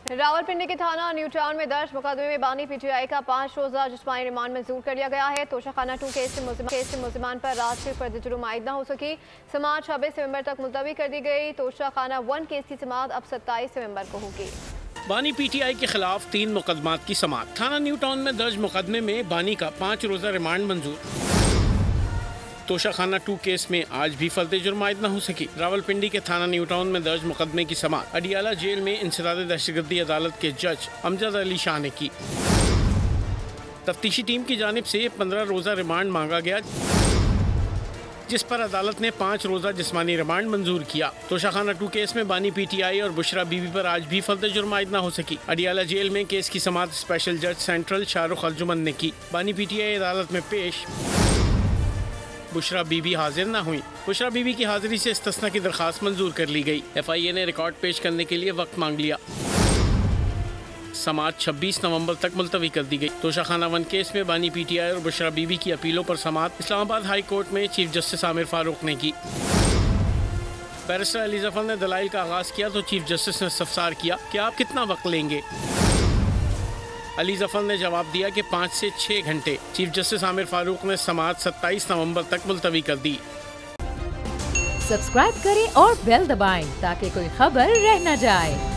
रावलपिंडी के थाना new town में दर्ज मुकदमे में बानी पीटीआई का 5 रोजा जिस्मानी रिमांड मंजूर कर लिया गया है। तोशाखाना 2 केस से मुलजिमान पर रात की फर्द जुर्म आयद न हो सकी। समाअत 26 नवंबर तक मुलतवी कर दी गई। तोशाखाना 1 केस की समाअत अब 27 नवंबर को होगी। बानी पीटीआई के खिलाफ 3 मुकदमात की समाअत। थाना न्यू टाउन में दर्ज मुकदमे में बानी का 5 रोजा रिमांड मंजूर। तोशाखाना 2 केस में आज भी फर्द जुर्म आयद न हो सकी। रावलपिंडी के थाना न्यू टाउन में दर्ज मुकदमे की समाअत अडियाला जेल में इंसदाद दहशतगर्दी अदालत के जज अमजद अली शाह ने की। तफ्तीशी टीम की जानिब से 15 रोजा रिमांड मांगा गया, जिस पर अदालत ने 5 रोजा जिस्मानी रिमांड मंजूर किया। तोशाखाना 2 केस में बानी पीटीआई और बुशरा बीबी पर आज भी फर्द जुर्म आयद न हो सकी। अडियाला जेल में केस की समाअत स्पेशल जज सेंट्रल शाहरुख अर्जुमन ने की। बानी पीटीआई अदालत में पेश बुशरा बीबी हाजिर न हुई। बुशरा बीबी की हाजिरी से इस्तिस्ना की दरखास्त मंजूर कर ली गई। FIA ने रिकॉर्ड पेश करने के लिए वक्त मांग लिया। समाअत 26 नवंबर तक मुलतवी कर दी गई। तोशाखाना 1 केस में बानी पीटीआई और बुशरा बीबी की अपीलों पर समाअत इस्लामाबाद हाई कोर्ट में चीफ जस्टिस आमिर फारूक ने की। बैरिस्टर अली जफर ने दलाइल का आगाज किया तो चीफ जस्टिस ने इस्तफसार किया कि आप कितना वक्त लेंगे। अली जफर ने जवाब दिया कि 5 से 6 घंटे। चीफ जस्टिस आमिर फारूक ने समाअत 27 नवंबर तक मुलतवी कर दी। सब्सक्राइब करें और बेल दबाएं ताकि कोई खबर रह न जाए।